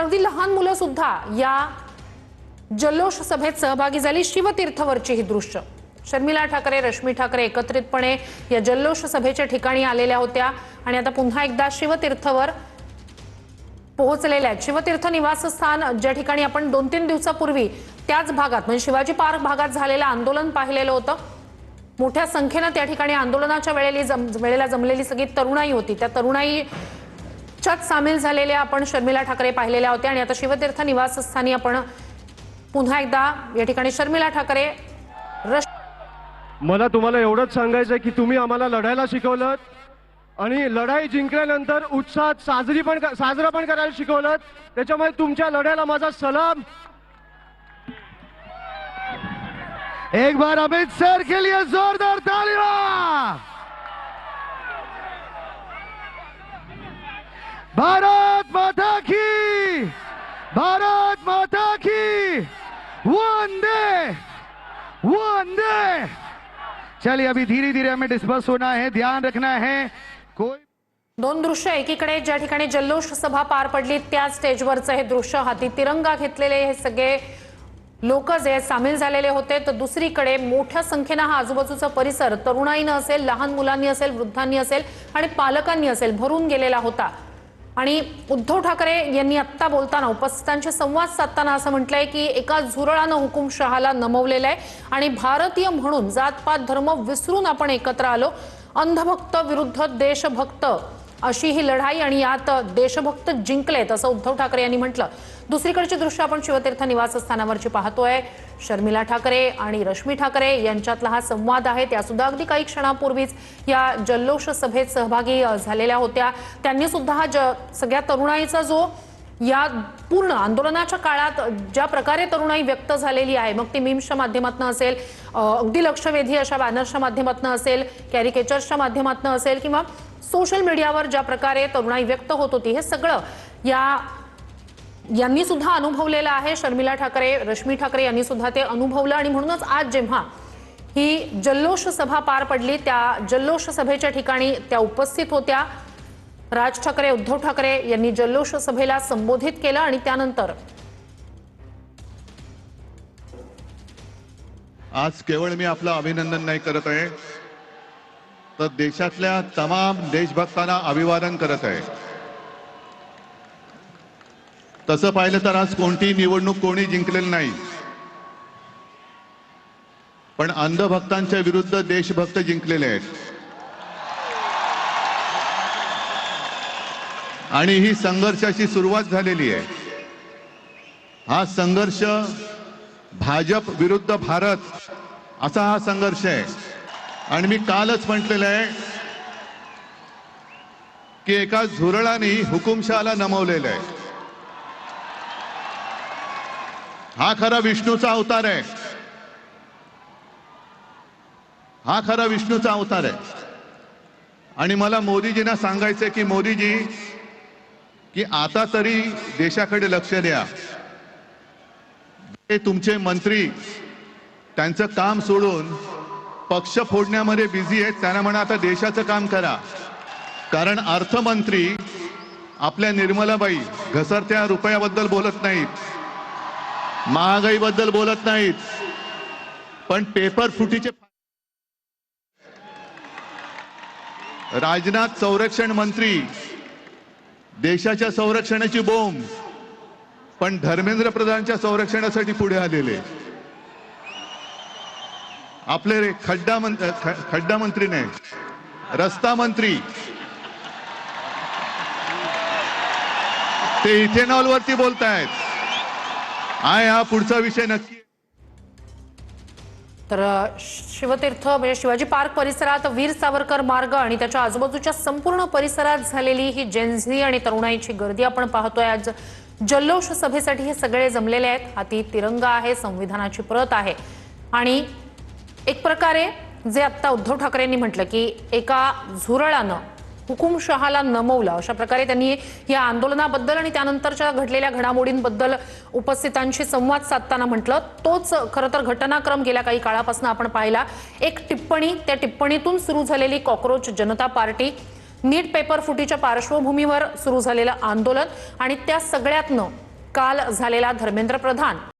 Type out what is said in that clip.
अगदी लहान मुलं सुद्धा या जल्लोष सभेत सहभागी झाली। शिवतीर्थवरची ही दृश्य, शर्मिला ठाकरे, रश्मी ठाकरे एकत्रितपणे या जल्लोष सभेच्या ठिकाणी आलेल्या होत्या आणि आता पुन्हा एकदा शिवतीर्थवर पोहोचलेल्या आहेत। शिवतीर्थ निवासस्थान ज्या ठिकाणी आपण 2-3 दिवसापूर्वी त्याच भागात म्हणजे शिवाजी पार्क भागात झालेलं आंदोलन पाहिलेलं होतं। मोठ्या संख्येने त्या ठिकाणी आंदोलनाच्या वेळेला जमलेली सगळी तरुणाई होती। त्या तरुणाई च्यात सामील झालेल्या आपण शर्मिला ठाकरे पाहिलेल्या होत्या आणि आता शिवतीर्थ निवासस्थानी आपण पुन्हा एकदा या ठिकाणी शर्मिला ठाकरे। मला तुम्हाला एवढंच सांगायचं आहे की तुम्ही आम्हाला लढायला शिकवलं आणि लढाई जिंकल्यानंतर उत्साहात साजरा पण करायला शिकवलं। त्याच्यामुळे तुमच्या लढ्याला माझा सलाम। एक बार अमित सर के लिए जोरदार तालियां। भारत माता की, भारत माता की, वंदे वंदे। चलिए अभी धीरे धीरे हमें डिस्पर्स होना है, ध्यान रखना है। कोई दोन दृश्य, एकीकडे ज्या ठिकाणी जल्लोष सभा पार पडली त्या स्टेजवरचं हे दृश्य, हाती तिरंगा घेतलेले हे सगळे लोक जे सामील झालेले होते, तर दुसरीकडे मोठ्या संख्येने हा आजूबाजूचा परिसर तरुणाईने असेल, लहान मुलांनी असेल, वृद्धांनी असेल आणि पालकांनी असेल भरून गेलेला होता। आणि उद्धव ठाकरे यांनी आत्ता बोलताना उपस्थितांशी संवाद साधताना असं म्हटलंय की एका झुरळानं हुकुमशहाला नमवलेलं आहे आणि भारतीय म्हणून जातपात धर्म विसरून आपण एकत्र आलो। अंधभक्त विरुद्ध देशभक्त अशी ही लढाई आणि यात देशभक्त जिंकलेत असं उद्धव ठाकरे यांनी म्हटलं। दुसरीकडची दृश्य आपण शिवतीर्थ निवासस्थानावरची पाहतोय। शर्मिला ठाकरे आणि रश्मी ठाकरे यांच्यातला हा संवाद आहे। त्या सुद्धा अगदी काही क्षणापूर्वीच या जल्लोष सभेत सहभागी झालेल्या होत्या। त्यांनी सुद्धा हा सगळ्या तरुणाईचा जो या पूर्ण आंदोलनाच्या काळात ज्या प्रकारे तरुणाई व्यक्त झालेली आहे, मग ती मीम्सच्या माध्यमातून असेल, अगदी लक्षवेधी अशा बॅनर्सच्या माध्यमातून असेल, कॅरिकेचर्सच्या माध्यमातून असेल किंवा सोशल मीडियावर ज्या प्रकारे तरुणाई व्यक्त होत होती, हे सगळं यांनी सुद्धा अनुभवलेलं आहे। शर्मिला ठाकरे, रश्मी ठाकरे यांनी सुद्धा ते अनुभवलं आणि म्हणूनच आज जेव्हा ही जल्लोष सभा पार पडली त्या जल्लोष सभेच्या ठिकाणी त्या उपस्थित होत्या। राज ठाकरे, उद्धव ठाकरे यांनी जल्लोष सभेला संबोधित केलं आणि त्यानंतर आज केवळ मी आपलं अभिनंदन नाही करत आहे, तर देशातल्या तमाम देशभक्तांना अभिवादन करत आहे। तसं पाहिलं तर आज कोणतीही निवडणूक कोणी जिंकलेली नाही, पण अंधभक्तांच्या विरुद्ध देशभक्त जिंकलेले आहेत। आणि ही संघर्षाची सुरुवात झालेली आहे। हा संघर्ष भाजप विरुद्ध भारत असा हा संघर्ष आहे। आणि मी कालच म्हटलेलं आहे की एका झुरळाने हुकुमशहाला नमवलेलं आहे। हा खरा विष्णूचा अवतार आहे, हा खरा विष्णूचा अवतार आहे। आणि मला मोदीजींना सांगायचंय की मोदीजी की आता तरी देशाकडे लक्ष द्या। तुमचे मंत्री त्यांचं काम सोडून पक्ष फोडण्यामध्ये बिझी आहेत, त्यांना म्हणा आता देशाचं काम करा। कारण अर्थमंत्री आपल्या निर्मलाबाई घसरत्या रुपयाबद्दल बोलत नाहीत, महागाईबद्दल बोलत नाहीत, पण पेपर फुटीचे। राजनाथ संरक्षण मंत्री देशाच्या संरक्षणाची बोंब, पण धर्मेंद्र प्रधानच्या संरक्षणासाठी पुढे आलेले। आपले खड्डा मंत्री नाही, रस्ता मंत्री ते इथेनॉल वरती बोलतायत। हा पुढचा विषय नक्की। तर शिवतीर्थ म्हणजे शिवाजी पार्क परिसरात वीर सावरकर मार्ग आणि त्याच्या आजूबाजूच्या संपूर्ण परिसरात झालेली ही जेनझी आणि तरुणाईची गर्दी आपण पाहतोय। आज जल्लोष सभेसाठी हे सगळे जमलेले आहेत। हाती तिरंगा आहे, संविधानाची प्रत आहे आणि एक प्रकारे जे आता उद्धव ठाकरेंनी म्हटलं की एका झुरळानं हुकुमशहाला नमवलं, अशा प्रकारे त्यांनी या आंदोलनाबद्दल आणि त्यानंतरच्या घडलेल्या घडामोडींबद्दल उपस्थितांशी संवाद साधताना म्हटलं। तोच खरं तर घटनाक्रम गेल्या काही काळापासून आपण पाहिला। एक टिप्पणी, त्या टिप्पणीतून सुरू झालेली कॉकरोच जनता पार्टी, नीट पेपर फुटीच्या पार्श्वभूमीवर सुरू झालेलं आंदोलन आणि त्या सगळ्यातनं काल झालेला धर्मेंद्र प्रधान